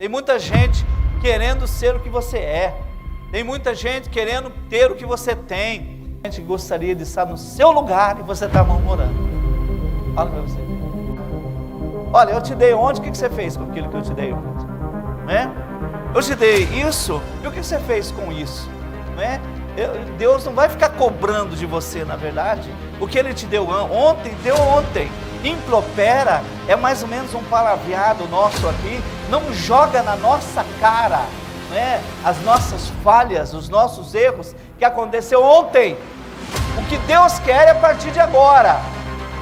Tem muita gente querendo ser o que você é. Tem muita gente querendo ter o que você tem. A gente gostaria de estar no seu lugar e você está murmurando. Fala para você. Olha, eu te dei ontem, o que você fez com aquilo que eu te dei ontem? Não é? Eu te dei isso, e o que você fez com isso? Não é? Deus não vai ficar cobrando de você, na verdade. O que Ele te deu ontem, deu ontem. Impropera é mais ou menos um palavreado nosso aqui. Não joga na nossa cara, né, as nossas falhas, os nossos erros que aconteceu ontem. O que Deus quer é a partir de agora.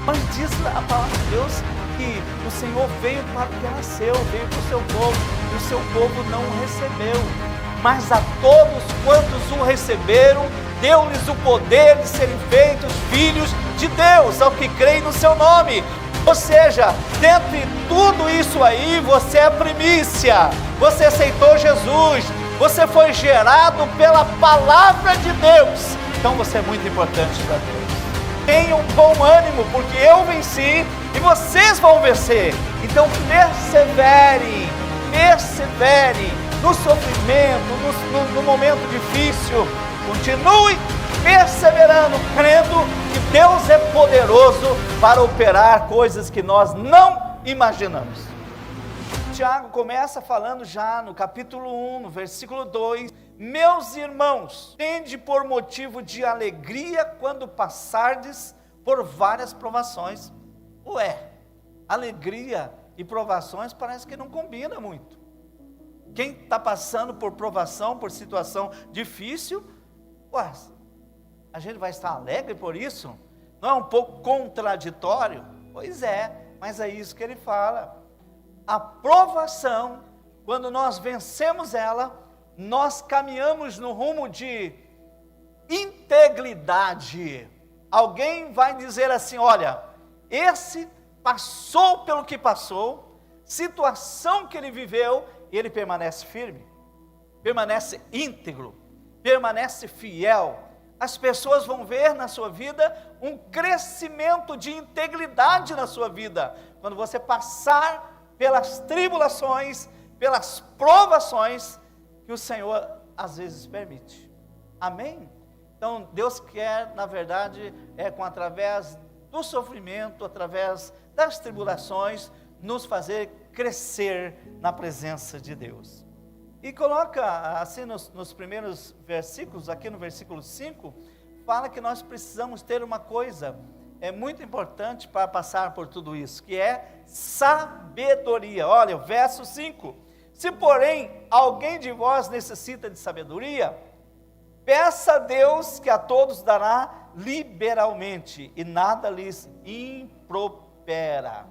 Mas diz a palavra de Deus que o Senhor veio para o que era seu, veio para o seu povo, e o seu povo não o recebeu. Mas a todos quantos o receberam, deu-lhes o poder de serem feitos filhos de Deus, ao que creem no seu nome. Ou seja, dentre tudo isso aí, você é primícia, você aceitou Jesus, você foi gerado pela palavra de Deus, então você é muito importante para Deus. Tenham bom ânimo, porque eu venci e vocês vão vencer. Então perseverem no sofrimento, no momento difícil. Continue perseverando, crendo que Deus é poderoso para operar coisas que nós não imaginamos. Tiago começa falando já no capítulo 1, no versículo 2, meus irmãos, tende por motivo de alegria quando passardes por várias provações. Ué, alegria e provações parece que não combina muito. Quem está passando por provação, por situação difícil, ué, a gente vai estar alegre por isso? Não é um pouco contraditório? Pois é, mas é isso que ele fala. A provação, quando nós vencemos ela, nós caminhamos no rumo de integridade. Alguém vai dizer assim, olha, esse passou pelo que passou, situação que ele viveu, e ele permanece firme, permanece íntegro, permanece fiel. As pessoas vão ver na sua vida um crescimento de integridade na sua vida, quando você passar pelas tribulações, pelas provações que o Senhor às vezes permite. Amém? Então Deus quer, na verdade, através do sofrimento, através das tribulações, nos fazer crescer na presença de Deus. E coloca assim nos primeiros versículos, aqui no versículo 5, fala que nós precisamos ter uma coisa, muito importante para passar por tudo isso, que é sabedoria. Olha, o verso 5, se porém alguém de vós necessita de sabedoria, peça a Deus que a todos dará liberalmente, e nada lhes impropera,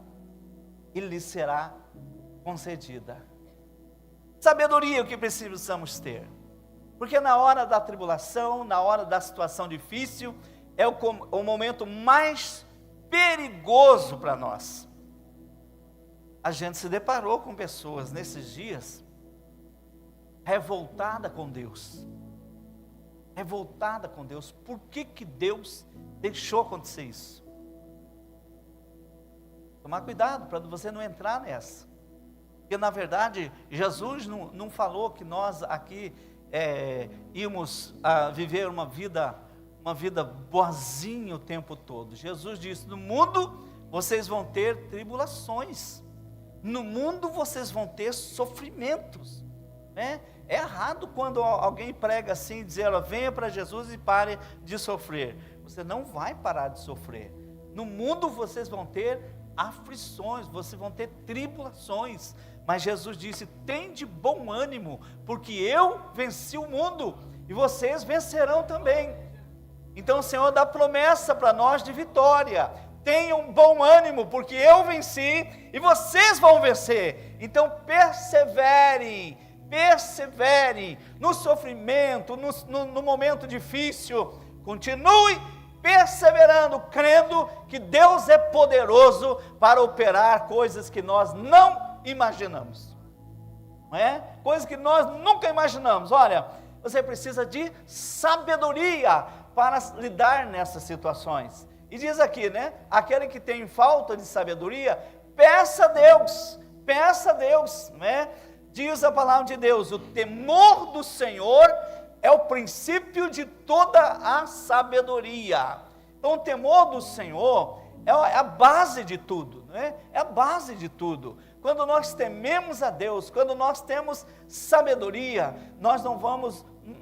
e lhes será concedida. Sabedoria é o que precisamos ter, porque na hora da tribulação, na hora da situação difícil, é o momento mais perigoso para nós. A gente se deparou com pessoas nesses dias, revoltada com Deus, por que Deus deixou acontecer isso? Tomar cuidado para você não entrar nessa. Porque na verdade, Jesus não falou que nós aqui íamos viver uma vida boazinha o tempo todo. Jesus disse, no mundo vocês vão ter tribulações. No mundo vocês vão ter sofrimentos. Né? É errado quando alguém prega assim, dizer, venha para Jesus e pare de sofrer. Você não vai parar de sofrer. No mundo vocês vão ter aflições, vocês vão ter tribulações, mas Jesus disse, tem de bom ânimo, porque eu venci o mundo, e vocês vencerão também. Então o Senhor dá promessa para nós de vitória, tenham bom ânimo, porque eu venci, e vocês vão vencer. Então perseverem no sofrimento, no momento difícil, continue perseverando, crendo que Deus é poderoso para operar coisas que nós não imaginamos, não é? Coisas que nós nunca imaginamos. Olha, você precisa de sabedoria para lidar nessas situações. E diz aqui, né? Aquele que tem falta de sabedoria, peça a Deus, né? diz a palavra de Deus, o temor do Senhor é o princípio de toda a sabedoria. Então o temor do Senhor é a base de tudo, né? É a base de tudo. Quando nós tememos a Deus, quando nós temos sabedoria, nós não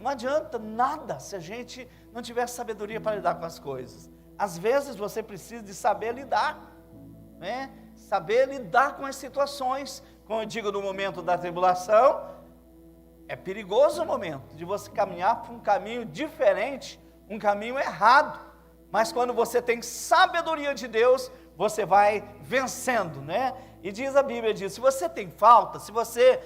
adianta nada se a gente não tiver sabedoria para lidar com as coisas. Às vezes você precisa de saber lidar, né? Saber lidar com as situações. Como eu digo, no momento da tribulação, é perigoso o momento de você caminhar por um caminho diferente, um caminho errado. Mas quando você tem sabedoria de Deus, você vai vencendo, né? E diz a Bíblia, se você tem falta, se você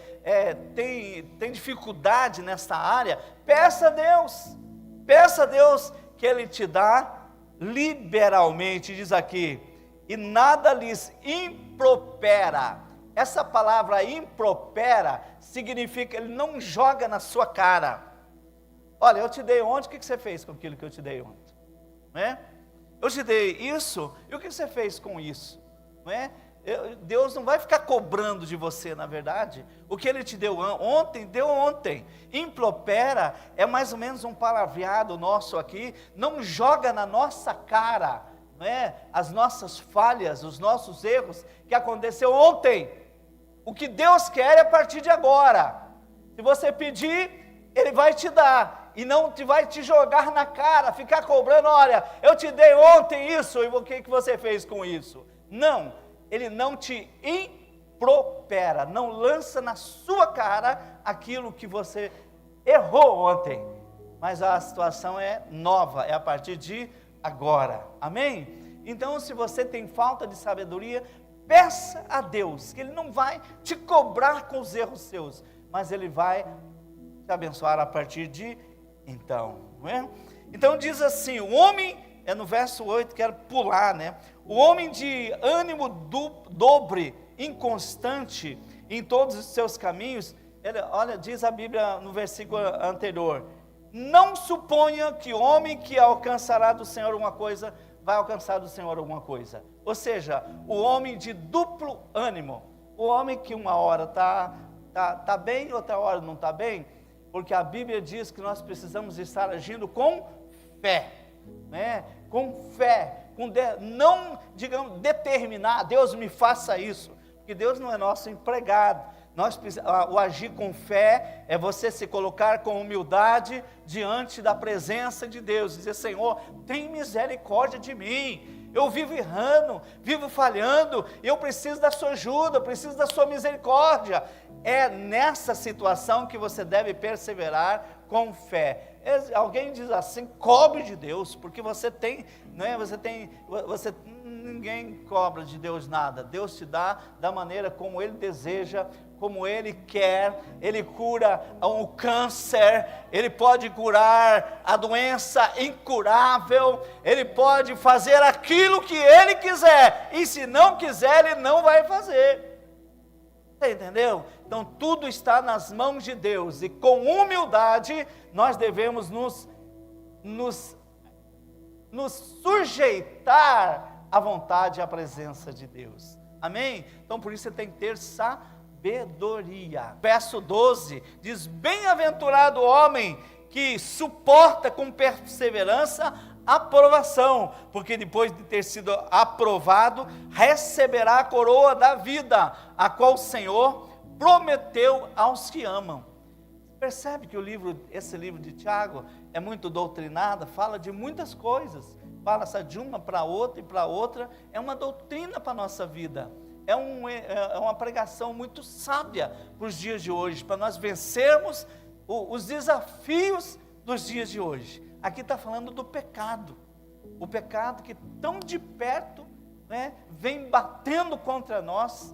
tem dificuldade nessa área, peça a Deus que Ele te dá liberalmente, diz aqui, e nada lhes impropera. Essa palavra impropera significa, Ele não joga na sua cara. Olha, eu te dei ontem, o que você fez com aquilo que eu te dei ontem? Não é? Eu te dei isso, e o que você fez com isso? Não é? Deus não vai ficar cobrando de você, na verdade. O que Ele te deu ontem, deu ontem. Impropera é mais ou menos um palavreado nosso aqui, não joga na nossa cara, não é? As nossas falhas, os nossos erros, que aconteceu ontem. O que Deus quer é a partir de agora. Se você pedir, Ele vai te dar, e não vai te jogar na cara, ficar cobrando, olha, eu te dei ontem isso, e o que você fez com isso? Não, Ele não te impropera, não lança na sua cara aquilo que você errou ontem, mas a situação é nova, é a partir de agora, amém? Então, se você tem falta de sabedoria, peça a Deus, que Ele não vai te cobrar com os erros seus, mas Ele vai te abençoar a partir de então, não é? Então diz assim, o homem, no verso 8, quero pular, né? O homem de ânimo dobre, inconstante em todos os seus caminhos, olha, diz a Bíblia no versículo anterior, não suponha que o homem que alcançará do Senhor alguma coisa, vai alcançar do Senhor alguma coisa. Ou seja, o homem de duplo ânimo, o homem que uma hora está bem, outra hora não está bem, porque a Bíblia diz que nós precisamos estar agindo com fé, né? Com fé, não, digamos, determinar, Deus me faça isso, porque Deus não é nosso empregado. O agir com fé é você se colocar com humildade diante da presença de Deus, dizer, Senhor, tem misericórdia de mim, eu vivo errando, vivo falhando, eu preciso da sua ajuda, eu preciso da sua misericórdia. É nessa situação que você deve perseverar com fé. Alguém diz assim, cobre de Deus, porque você tem, né, ninguém cobra de Deus nada, Deus te dá da maneira como Ele deseja, como Ele quer. Ele cura o câncer, Ele pode curar a doença incurável, Ele pode fazer aquilo que Ele quiser, e se não quiser, Ele não vai fazer. Você entendeu? Então tudo está nas mãos de Deus, e com humildade nós devemos nos sujeitar à vontade e à presença de Deus, amém? Então por isso você tem que ter sabedoria. Verso 12 diz, bem-aventurado o homem que suporta com perseverança a provação, porque depois de ter sido aprovado, receberá a coroa da vida, a qual o Senhor prometeu aos que amam. Percebe que esse livro de Tiago é muito doutrinado, fala de muitas coisas, fala de uma para outra e para outra, é uma doutrina para a nossa vida, é uma pregação muito sábia para os dias de hoje, para nós vencermos os desafios dos dias de hoje. Aqui está falando do pecado, o pecado que tão de perto, né, vem batendo contra nós,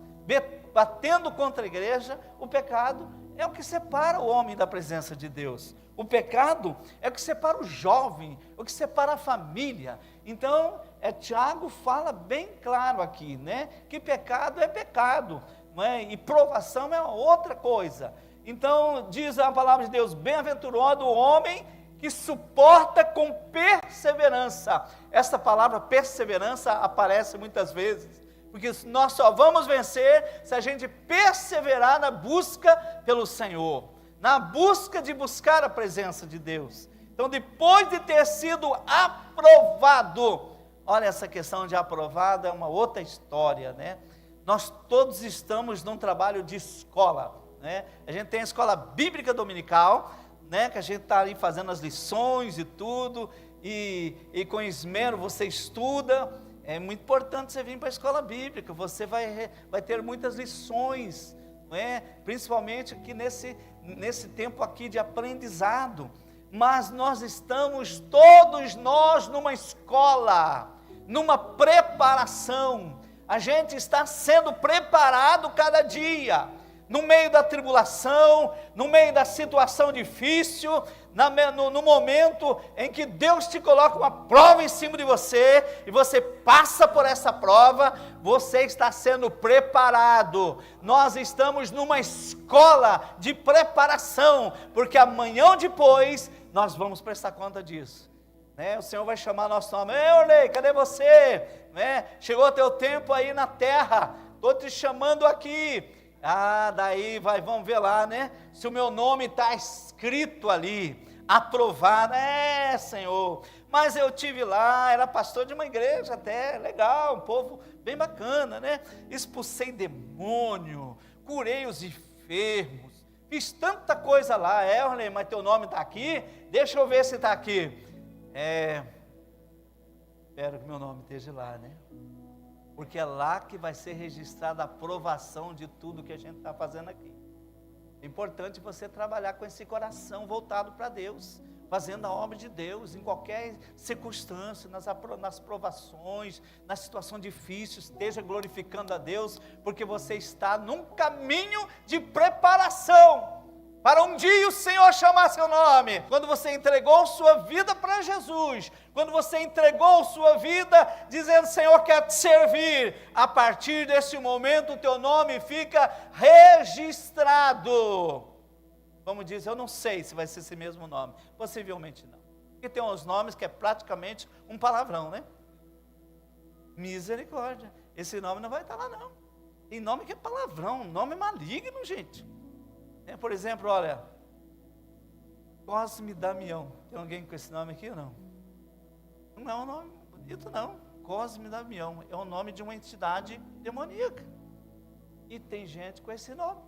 batendo contra a igreja. O pecado é o que separa o homem da presença de Deus. O pecado é o que separa o jovem, o que separa a família. Então, Tiago fala bem claro aqui, né, que pecado é pecado, né, e provação é outra coisa. Então, diz a palavra de Deus, bem-aventurado o homem que suporta com perseverança. Essa palavra perseverança aparece muitas vezes, porque nós só vamos vencer se a gente perseverar na busca pelo Senhor, na busca de buscar a presença de Deus. Então, depois de ter sido aprovado, olha, essa questão de aprovado é uma outra história, né? Nós todos estamos num trabalho de escola, né? A gente tem a escola bíblica dominical, né? Que a gente está ali fazendo as lições e tudo, e com esmero você estuda. É muito importante você vir para a escola bíblica, você vai ter muitas lições, não é? Principalmente aqui nesse tempo aqui de aprendizado. Mas nós estamos todos nós numa escola, numa preparação. A gente está sendo preparado cada dia, no meio da tribulação, no meio da situação difícil, no momento em que Deus te coloca uma prova em cima de você, e você passa por essa prova, você está sendo preparado. Nós estamos numa escola de preparação, porque amanhã ou depois, nós vamos prestar conta disso, né? O Senhor vai chamar nosso nome. Ei, Ornei, cadê você? Né? Chegou o teu tempo aí na terra, estou te chamando aqui. Daí vamos ver lá, né? Se o meu nome está escrito ali, aprovado. Senhor, mas eu tive lá, era pastor de uma igreja até, legal, um povo bem bacana, né? Expulsei demônio, curei os enfermos, fiz tanta coisa lá. Ornei, mas teu nome está aqui? Deixa eu ver se está aqui. Espero que meu nome esteja lá, né? Porque é lá que vai ser registrada a aprovação de tudo que a gente está fazendo aqui. É importante você trabalhar com esse coração voltado para Deus, fazendo a obra de Deus, em qualquer circunstância, nas provações, na situação difícil, esteja glorificando a Deus, porque você está num caminho de preparação, para um dia o Senhor chamar seu nome. Quando você entregou sua vida para Jesus, quando você entregou sua vida, dizendo, Senhor, quero te servir, a partir desse momento o teu nome fica registrado. Como diz, eu não sei se vai ser esse mesmo nome, possivelmente não, porque tem uns nomes que é praticamente um palavrão, né? Misericórdia, esse nome não vai estar lá não. Tem nome que é palavrão, nome maligno, gente. Por exemplo, olha, Cosme Damião, tem alguém com esse nome aqui ou não? Não é um nome bonito não, Cosme Damião, é o nome de uma entidade demoníaca, e tem gente com esse nome,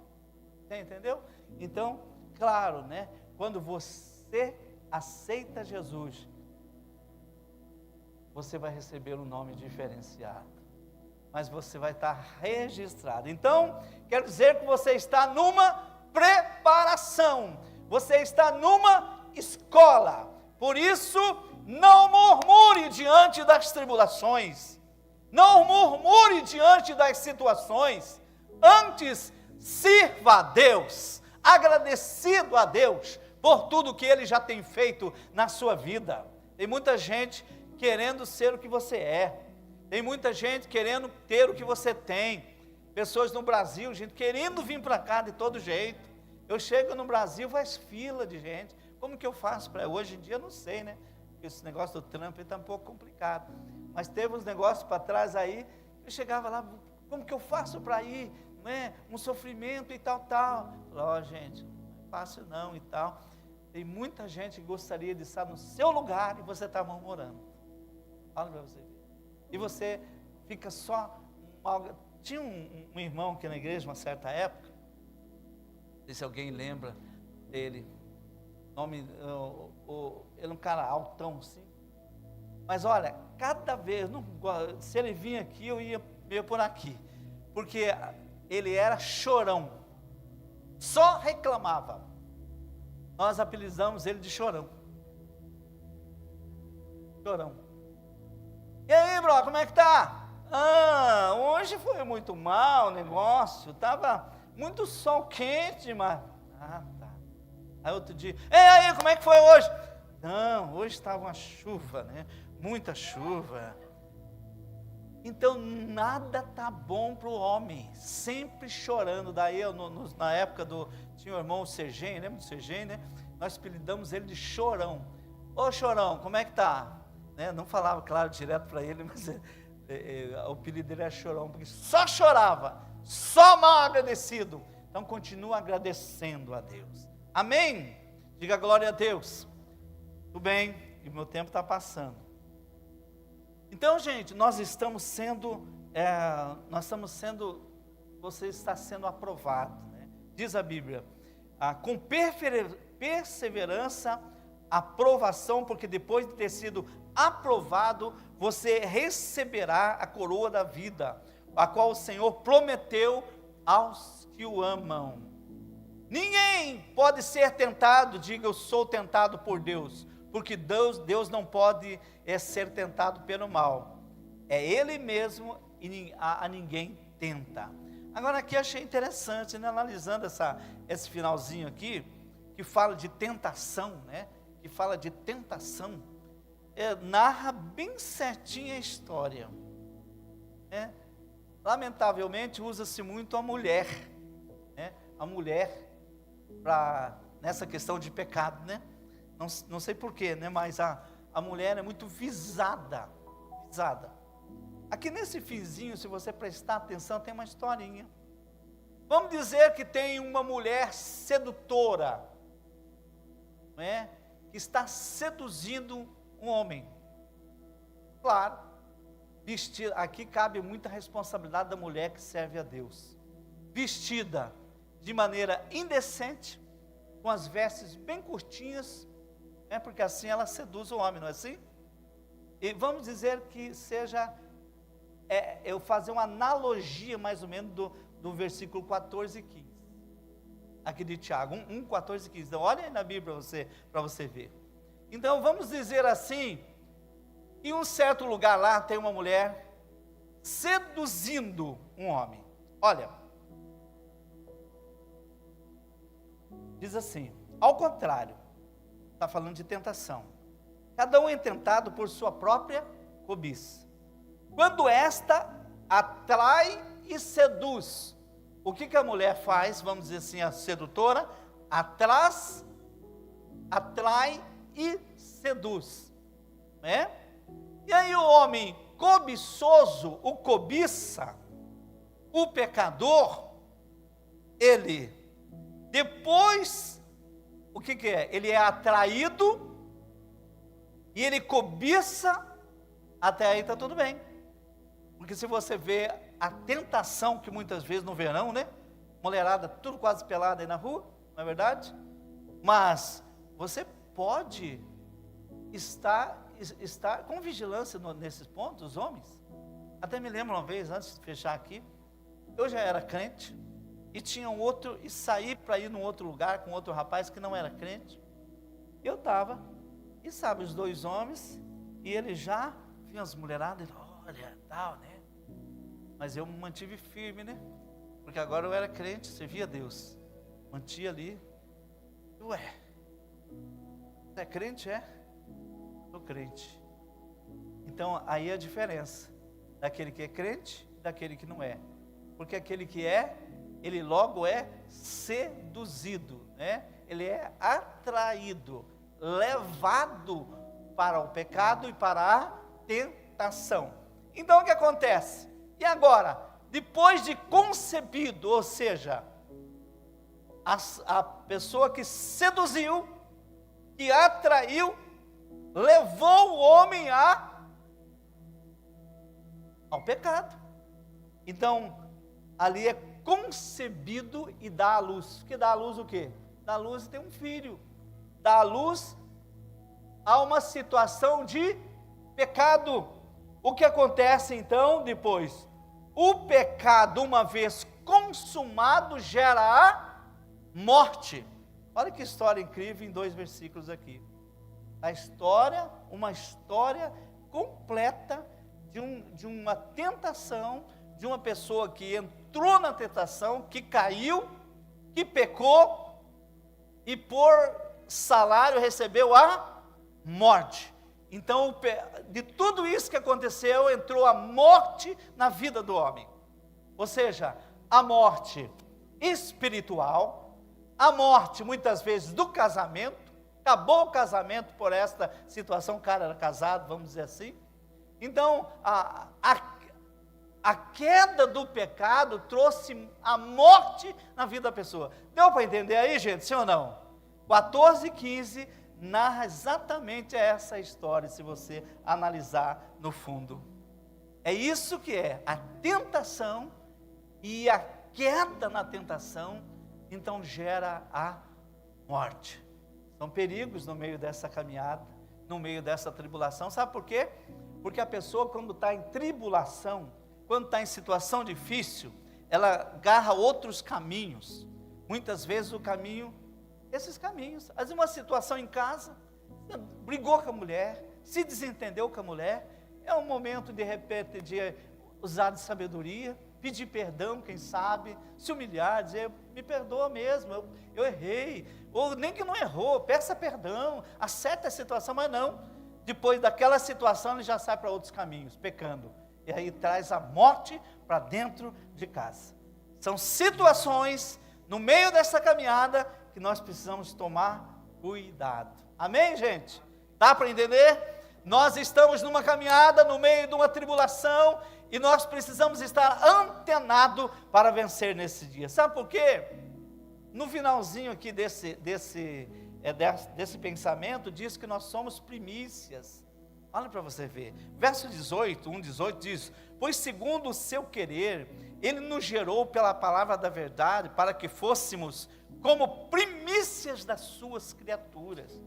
entendeu? Então, claro, né, quando você aceita Jesus, você vai receber um nome diferenciado, mas você vai estar registrado. Então, quero dizer que você está numa preparação, você está numa escola. Por isso, não murmure diante das tribulações, não murmure diante das situações, antes sirva a Deus, agradecido a Deus por tudo que Ele já tem feito na sua vida. Tem muita gente querendo ser o que você é, tem muita gente querendo ter o que você tem. Pessoas no Brasil, gente, querendo vir para cá de todo jeito. Eu chego no Brasil, faz fila de gente. Como que eu faço para... Hoje em dia eu não sei, né? Porque esse negócio do Trump está um pouco complicado. Mas teve uns negócios para trás aí, eu chegava lá, como que eu faço para ir? Não é? Um sofrimento e tal. Gente, não é fácil não e tal. Tem muita gente que gostaria de estar no seu lugar e você está murmurando. Fala para você ver. E você fica só... Tinha um irmão aqui na igreja, uma certa época, não sei se alguém lembra dele, ele é um cara altão, sim, mas olha, cada vez, se ele vinha aqui, eu ia meio por aqui, porque ele era chorão, só reclamava, nós apelidamos ele de chorão, e aí, bro, como é que tá? Hoje foi muito mal o negócio, estava muito sol quente, mas... tá. Aí outro dia, aí, como é que foi hoje? Não, hoje estava uma chuva, né? Muita chuva. Então, nada tá bom para o homem, sempre chorando. Daí, na época tinha o irmão Sergem, lembra do Sergem, né? Nós apelidamos ele de Chorão. Ô Chorão, como é que tá? Né? Não falava, claro, direto para ele, mas... O apelido dele era Chorão, porque só chorava, só mal agradecido. Então continua agradecendo a Deus. Amém? Diga glória a Deus. Tudo bem, e o meu tempo está passando. Então, gente, nós estamos sendo, você está sendo aprovado, né? Diz a Bíblia, com perseverança, aprovação, porque depois de ter sido aprovado, você receberá a coroa da vida, a qual o Senhor prometeu aos que o amam. Ninguém pode ser tentado, diga eu sou tentado por Deus, porque Deus não pode ser tentado pelo mal, é Ele mesmo e a ninguém tenta. Agora aqui achei interessante, né, analisando esse finalzinho aqui, que fala de tentação, né, que fala de tentação, narra bem certinha a história, né? Lamentavelmente usa-se muito a mulher, né? A mulher nessa questão de pecado, né? Não sei porquê, né? Mas a mulher é muito visada. Aqui nesse finzinho, se você prestar atenção, tem uma historinha. Vamos dizer que tem uma mulher sedutora, não é? Que está seduzindo um homem. Claro, vestida, aqui cabe muita responsabilidade da mulher que serve a Deus. Vestida de maneira indecente, com as vestes bem curtinhas, né, porque assim ela seduz o homem, não é assim? E vamos dizer que seja, eu fazer uma analogia mais ou menos do versículo 14 e 15, aqui de Tiago, 1, 14 e 15, então olha aí na Bíblia para você ver. Então vamos dizer assim, em um certo lugar lá tem uma mulher seduzindo um homem. Olha, diz assim, ao contrário, está falando de tentação. Cada um é tentado por sua própria cobiça. Quando esta atrai e seduz, o que a mulher faz? Vamos dizer assim, a sedutora, atrai e seduz, né? E aí o homem cobiçoso, o cobiça, o pecador, ele, depois, o que é? Ele é atraído, e ele cobiça, até aí está tudo bem. Porque se você vê a tentação que muitas vezes no verão, né? Mulherada tudo quase pelada aí na rua, não é verdade? Mas você pode estar com vigilância nesses pontos, os homens. Até me lembro uma vez, antes de fechar aqui, eu já era crente, e tinha um outro, e saí para ir num outro lugar com outro rapaz que não era crente. Eu estava, e sabe, os dois homens, e ele já viu as mulheradas, ele, olha, tal, né? Mas eu me mantive firme, né? Porque agora eu era crente, servia a Deus. Mantia ali. Ué, você é crente, é? Sou crente. Então, aí é a diferença daquele que é crente e daquele que não é. Porque aquele que é, ele logo é seduzido, né? Ele é atraído, levado para o pecado e para a tentação. Então, o que acontece? E agora, depois de concebido, ou seja, a pessoa que seduziu, que atraiu, levou o homem ao pecado. Então, ali é concebido e dá à luz. Que dá à luz o quê? Dá à luz e tem um filho. Dá à luz a uma situação de pecado. O que acontece então depois? O pecado, uma vez consumado, gera a morte. Olha que história incrível em 2 versículos aqui. A história, uma história completa de uma tentação, de uma pessoa que entrou na tentação, que caiu, que pecou, e por salário recebeu a morte. Então, de tudo isso que aconteceu, entrou a morte na vida do homem. Ou seja, a morte espiritual, a morte muitas vezes do casamento. Acabou o casamento por esta situação, o cara era casado, vamos dizer assim. Então, a queda do pecado trouxe a morte na vida da pessoa. Deu para entender aí, gente, sim ou não? 14 e 15 narra exatamente essa história, se você analisar no fundo. É isso que é a tentação, e a queda na tentação, então gera a morte. São perigos no meio dessa caminhada, no meio dessa tribulação. Sabe por quê? Porque a pessoa, quando está em tribulação, quando está em situação difícil, ela agarra outros caminhos. Muitas vezes o caminho, esses caminhos. Às vezes uma situação em casa, brigou com a mulher, se desentendeu com a mulher, é um momento de repente de usar de sabedoria, pedir perdão, quem sabe, se humilhar, dizer, me perdoa mesmo, eu errei, ou nem que não errou, peça perdão, acerte a situação, mas não, depois daquela situação ele já sai para outros caminhos, pecando, e aí traz a morte para dentro de casa. São situações, no meio dessa caminhada, que nós precisamos tomar cuidado. Amém, gente? Dá para entender? Nós estamos numa caminhada, no meio de uma tribulação, e nós precisamos estar antenados para vencer nesse dia. Sabe por quê? No finalzinho aqui desse pensamento, diz que nós somos primícias. Olha para você ver. Verso 18, 1:18 diz, pois segundo o seu querer, Ele nos gerou pela palavra da verdade, para que fôssemos como primícias das suas criaturas.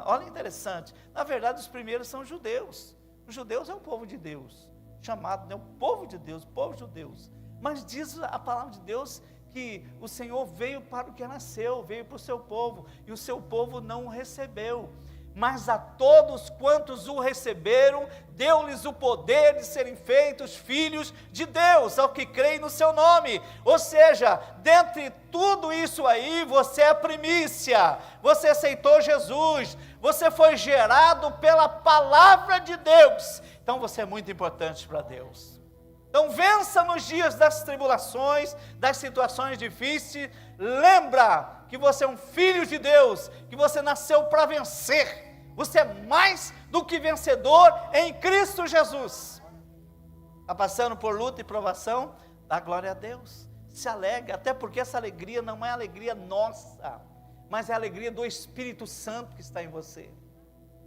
Olha interessante, na verdade os primeiros são judeus. Os judeus é o povo de Deus, chamado, né, o povo de Deus, o povo judeu. Mas diz a palavra de Deus que o Senhor veio para o que nasceu, veio para o seu povo, e o seu povo não o recebeu. Mas a todos quantos o receberam, deu-lhes o poder de serem feitos filhos de Deus, ao que creem no seu nome. Ou seja, dentre tudo isso aí, você é primícia, você aceitou Jesus, você foi gerado pela palavra de Deus, então você é muito importante para Deus. Então vença nos dias das tribulações, das situações difíceis, lembra que você é um filho de Deus, que você nasceu para vencer. Você é mais do que vencedor em Cristo Jesus. Está passando por luta e provação? Dá glória a Deus. Se alegre, até porque essa alegria não é alegria nossa, mas é a alegria do Espírito Santo que está em você.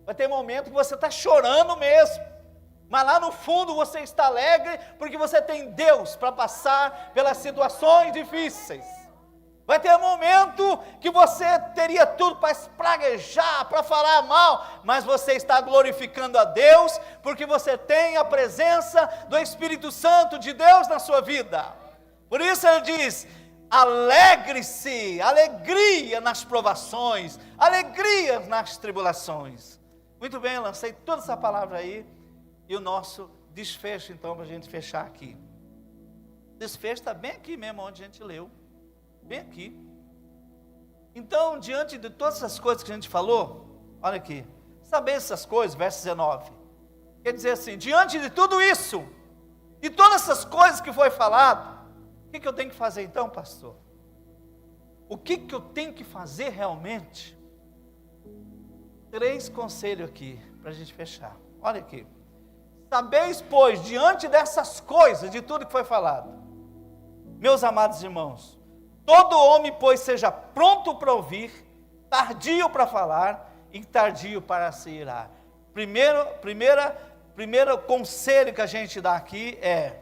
Vai ter momento que você está chorando mesmo, mas lá no fundo você está alegre, porque você tem Deus para passar pelas situações difíceis. Vai ter um momento que você teria tudo para espraguejar, para falar mal, mas você está glorificando a Deus, porque você tem a presença do Espírito Santo de Deus na sua vida. Por isso ele diz, alegre-se, alegria nas provações, alegria nas tribulações. Muito bem, eu lancei toda essa palavra aí, e o nosso desfecho então, para a gente fechar aqui. O desfecho está bem aqui mesmo, onde a gente leu. Bem aqui. Então, diante de todas essas coisas que a gente falou, olha aqui, saber essas coisas, verso 19, quer dizer assim, diante de tudo isso, e todas essas coisas que foi falado, o que eu tenho que fazer então, pastor? O que eu tenho que fazer realmente? 3 conselhos aqui, para a gente fechar, olha aqui, sabeis, pois, diante dessas coisas, de tudo que foi falado, meus amados irmãos, todo homem, pois, seja pronto para ouvir, tardio para falar e tardio para se irar. Primeiro conselho que a gente dá aqui é,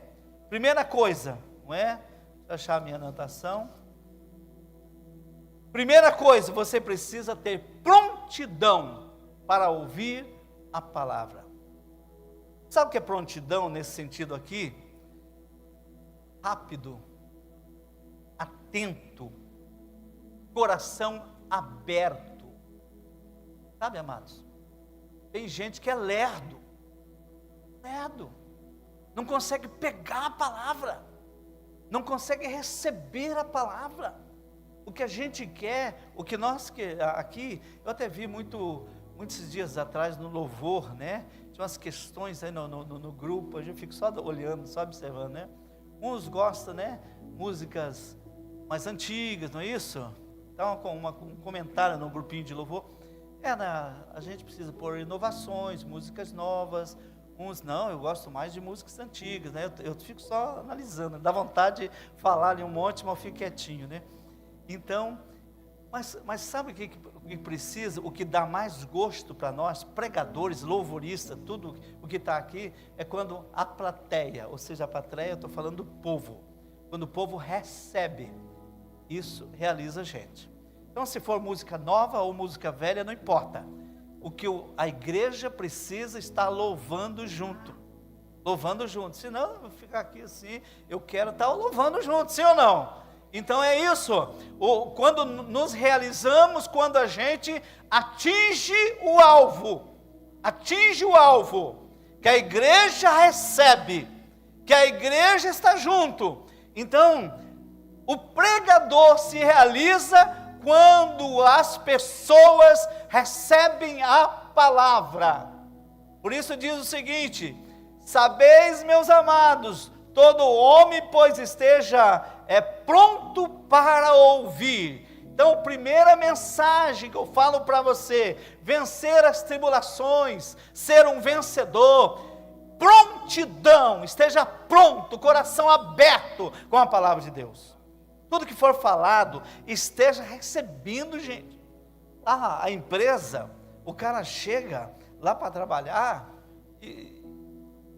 primeira coisa, não é? Deixa eu achar a minha anotação. Primeira coisa, você precisa ter prontidão para ouvir a palavra. Sabe o que é prontidão nesse sentido aqui? Rápido, atento, coração aberto. Sabe, amados? Tem gente que é lerdo, não consegue pegar a palavra, não consegue receber a palavra. O que a gente quer, o que nós aqui, eu até vi muitos dias atrás no louvor, né? Tinha umas questões aí no grupo, a gente fica só olhando, só observando, né? Uns gostam, né? Músicas mais antigas, não é isso? Então, um comentário no grupinho de louvor, a gente precisa pôr inovações, músicas novas, Uns não, eu gosto mais de músicas antigas, né? Eu fico só analisando, dá vontade de falar ali um monte, mas eu fico quietinho, né? Então, mas sabe o que precisa, o que dá mais gosto para nós, pregadores, louvoristas, tudo o que está aqui, é quando a plateia, ou seja, a plateia, eu estou falando do povo, quando o povo recebe, isso realiza a gente. Então, se for música nova ou música velha, não importa, o que a igreja precisa estar louvando junto, senão eu vou ficar aqui assim, eu quero estar louvando junto, sim ou não? Então é isso, quando nos realizamos, quando a gente atinge o alvo, que a igreja recebe, que a igreja está junto. Então, o pregador se realiza quando as pessoas recebem a palavra. Por isso diz o seguinte: sabeis, meus amados, todo homem, pois esteja pronto para ouvir. Então, a primeira mensagem que eu falo para você, vencer as tribulações, ser um vencedor, prontidão, esteja pronto, coração aberto com a palavra de Deus. Tudo que for falado, esteja recebendo, gente. A empresa, o cara chega lá para trabalhar, e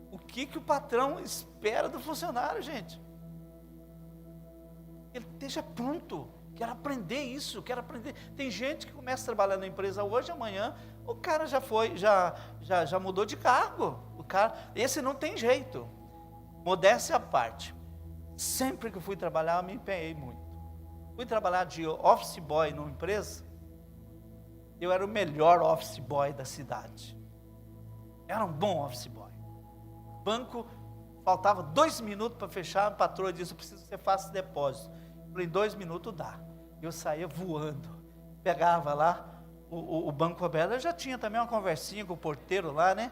o que o patrão espera do funcionário, gente? Ele esteja pronto, quero aprender isso, quero aprender. Tem gente que começa a trabalhar na empresa hoje, amanhã, o cara já mudou de cargo. Esse não tem jeito. Modéstia à parte. Sempre que eu fui trabalhar, eu me empenhei muito. Fui trabalhar de office boy numa empresa, eu era o melhor office boy da cidade. Era um bom office boy. Banco, faltava 2 minutos para fechar, a patroa disse: eu preciso que você faça depósito. Eu falei, 2 minutos dá. Eu saía voando, pegava lá o banco aberto. Eu já tinha também uma conversinha com o porteiro lá, né?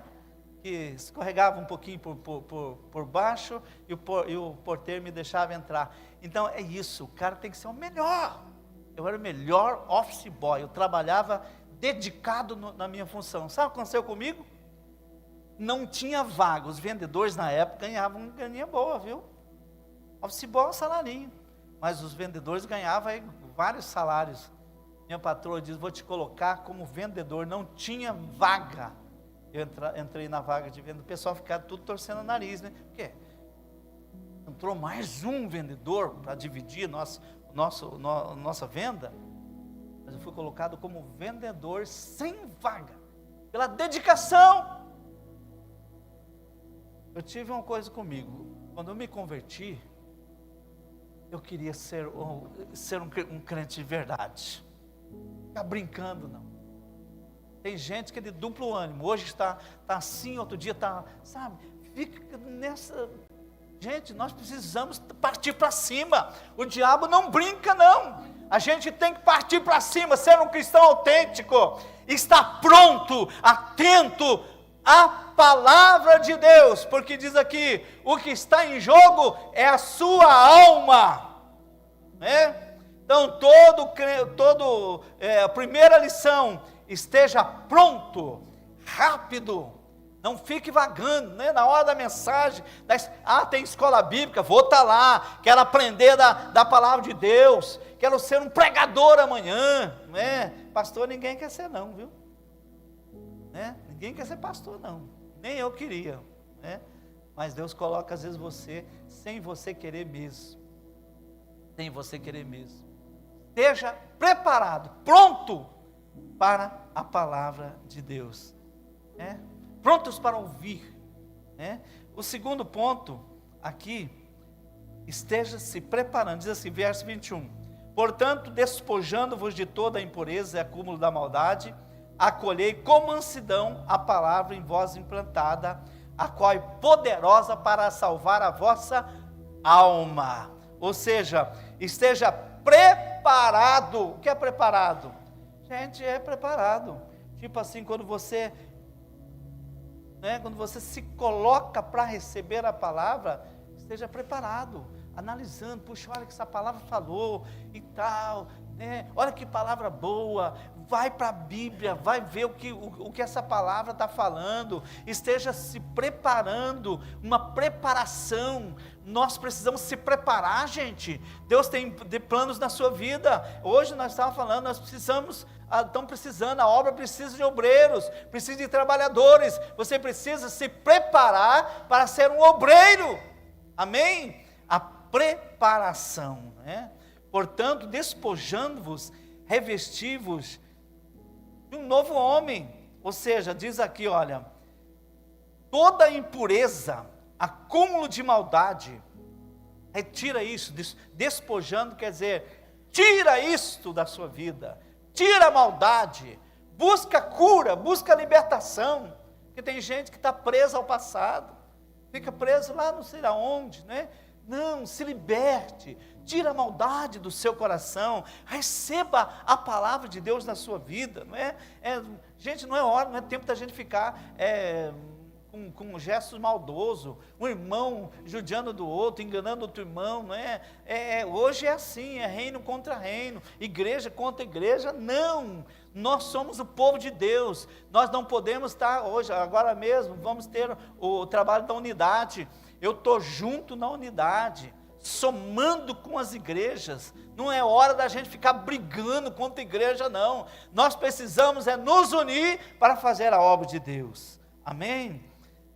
Que escorregava um pouquinho por baixo e o porteiro me deixava entrar. Então é isso, o cara tem que ser o melhor. Eu era o melhor office boy, eu trabalhava dedicado na minha função. Sabe o que aconteceu comigo? Não tinha vaga, os vendedores na época ganhavam uma graninha boa, viu? Office boy é um salarinho, mas os vendedores ganhavam aí vários salários. Minha patroa disse: vou te colocar como vendedor, não tinha vaga. Eu entrei na vaga de venda, o pessoal ficava tudo torcendo o nariz, né? Por quê? Entrou mais um vendedor para dividir nossa venda, mas eu fui colocado como vendedor sem vaga, pela dedicação. Eu tive uma coisa comigo, quando eu me converti, eu queria ser um crente de verdade, ficar brincando não. Tem gente que é de duplo ânimo, hoje está assim, outro dia está, sabe, fica nessa. Gente, nós precisamos partir para cima, o diabo não brinca não, a gente tem que partir para cima, ser um cristão autêntico, estar pronto, atento à palavra de Deus, porque diz aqui, o que está em jogo é a sua alma, né? Então a primeira lição, esteja pronto, rápido, não fique vagando, né? Na hora da mensagem, tem escola bíblica, vou estar lá, quero aprender da palavra de Deus, quero ser um pregador amanhã, né? Pastor ninguém quer ser não, viu? Né? Ninguém quer ser pastor não, nem eu queria, né? Mas Deus coloca às vezes você, sem você querer mesmo, esteja preparado, pronto, para a palavra de Deus, né? Prontos para ouvir, né? O segundo ponto aqui, esteja se preparando, diz assim, verso 21, portanto, despojando-vos de toda a impureza e acúmulo da maldade, acolhei com mansidão a palavra em vós implantada, a qual é poderosa para salvar a vossa alma. Ou seja, esteja preparado. O que é preparado? Gente, é preparado. Tipo assim, quando você se coloca para receber a palavra, esteja preparado, analisando, puxa, olha que essa palavra falou e tal, Olha que palavra boa, vai para a Bíblia, vai ver o que essa palavra está falando, esteja se preparando, uma preparação. Nós precisamos se preparar, gente. Deus tem planos na sua vida. Hoje nós estávamos falando, nós estamos precisando, a obra precisa de obreiros, precisa de trabalhadores. Você precisa se preparar para ser um obreiro, amém? A preparação, né? Portanto, despojando-vos, revesti-vos de um novo homem. Ou seja, diz aqui, olha, toda impureza, acúmulo de maldade, retira isso. Despojando quer dizer, tira isto da sua vida, tira a maldade, busca cura, busca libertação, porque tem gente que está presa ao passado, fica preso lá não sei aonde, né? Não, se liberte, tira a maldade do seu coração, receba a palavra de Deus na sua vida, não é? Gente, não é hora, não é tempo da gente ficar com gestos maldosos, um irmão judiando do outro, enganando outro irmão, não é? Hoje é assim, é reino contra reino, igreja contra igreja, não, nós somos o povo de Deus, nós não podemos estar hoje, agora mesmo, vamos ter o trabalho da unidade. Eu estou junto na unidade, somando com as igrejas. Não é hora da gente ficar brigando contra a igreja, não. Nós precisamos nos unir para fazer a obra de Deus. Amém?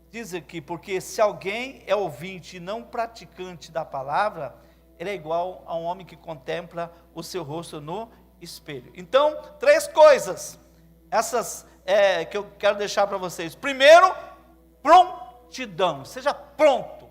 Diz aqui, porque se alguém é ouvinte e não praticante da palavra, ele é igual a um homem que contempla o seu rosto no espelho. Então, 3 coisas, essas que eu quero deixar para vocês. Primeiro, prontidão, seja pronto.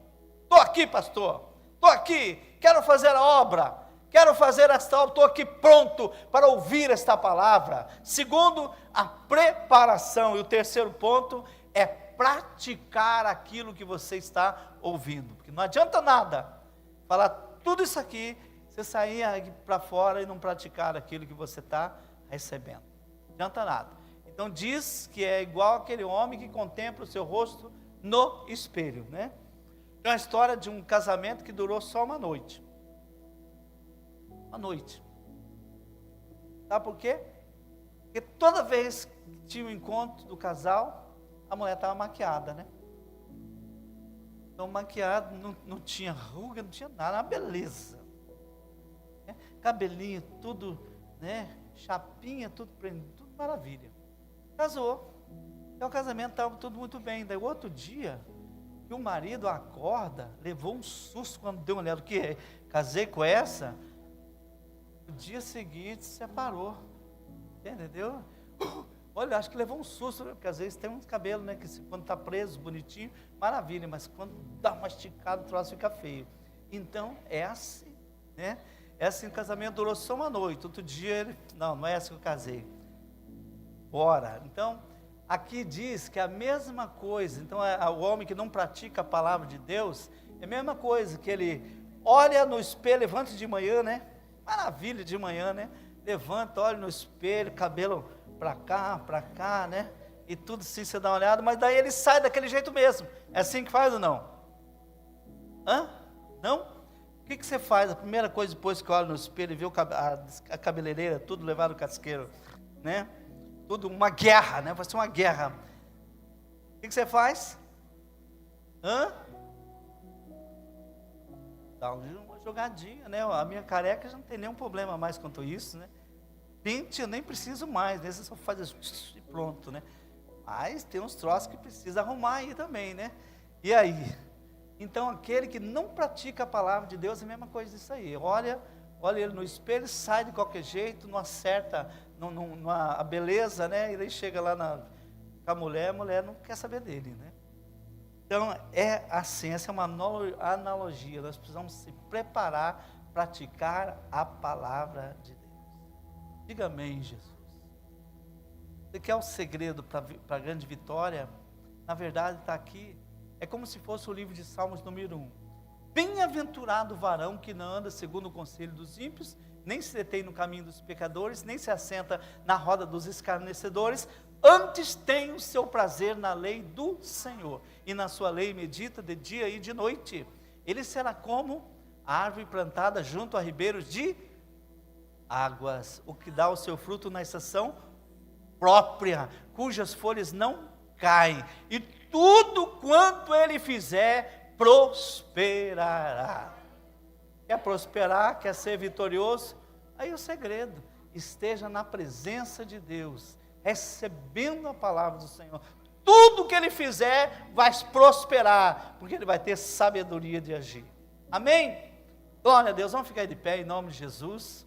Estou aqui, pastor, estou aqui, quero fazer a obra, quero fazer esta obra, estou aqui pronto para ouvir esta palavra. Segundo, a preparação. E o terceiro ponto é praticar aquilo que você está ouvindo, porque não adianta nada falar tudo isso aqui, você sair para fora e não praticar aquilo que você está recebendo, não adianta nada. Então diz que é igual aquele homem que contempla o seu rosto no espelho, né? Tem uma história de um casamento que durou só uma noite. Uma noite. Sabe por quê? Porque toda vez que tinha um encontro do casal, a mulher estava maquiada, né? Então maquiada, não tinha ruga, não tinha nada, uma beleza, né? Cabelinho, tudo, né? Chapinha, tudo prendido, tudo maravilha. Casou. Então o casamento estava tudo muito bem. Daí o outro dia, que o marido acorda, levou um susto quando deu uma olhada, o que? Casei com essa? No dia seguinte separou, entendeu? Olha, acho que levou um susto, porque às vezes tem uns cabelos, né, que quando está preso, bonitinho, maravilha, mas quando dá uma esticada, o troço fica feio. Então, é assim, né? É assim, o casamento durou só uma noite, outro dia ele, não é essa que eu casei. Bora. Então, aqui diz que é a mesma coisa. Então, o homem que não pratica a palavra de Deus, é a mesma coisa, que ele olha no espelho, levanta de manhã, né? Maravilha de manhã, né? Levanta, olha no espelho, cabelo para cá, né? E tudo assim, você dá uma olhada, mas daí ele sai daquele jeito mesmo. É assim que faz ou não? Hã? Não? O que você faz? A primeira coisa depois que olha no espelho e vê a cabeleireira, tudo levado no casqueiro, né? Tudo uma guerra, né? Vai ser uma guerra. O que você faz? Hã? Dá uma jogadinha, né? A minha careca já não tem nenhum problema mais quanto isso, né? Pente eu nem preciso mais, né? Você só faz isso e pronto, né? Mas tem uns troços que precisa arrumar aí também, né? E aí? Então aquele que não pratica a palavra de Deus é a mesma coisa disso aí. Olha ele no espelho, sai de qualquer jeito, não acerta a beleza, né? E daí chega lá com a mulher não quer saber dele, né? Então é assim, essa é uma analogia. Nós precisamos se preparar, praticar a palavra de Deus. Diga amém, Jesus. Você quer o segredo para a grande vitória? Na verdade está aqui. É como se fosse o livro de Salmos número 1. Bem-aventurado o varão que não anda segundo o conselho dos ímpios, nem se detém no caminho dos pecadores, nem se assenta na roda dos escarnecedores, antes tem o seu prazer na lei do Senhor, e na sua lei medita de dia e de noite. Ele será como a árvore plantada junto a ribeiros de águas, o que dá o seu fruto na estação própria, cujas folhas não caem, e tudo quanto ele fizer prosperará. Quer prosperar, quer ser vitorioso? Aí o segredo, esteja na presença de Deus, recebendo a palavra do Senhor. Tudo que ele fizer vai prosperar, porque ele vai ter sabedoria de agir. Amém? Glória a Deus, vamos ficar de pé em nome de Jesus.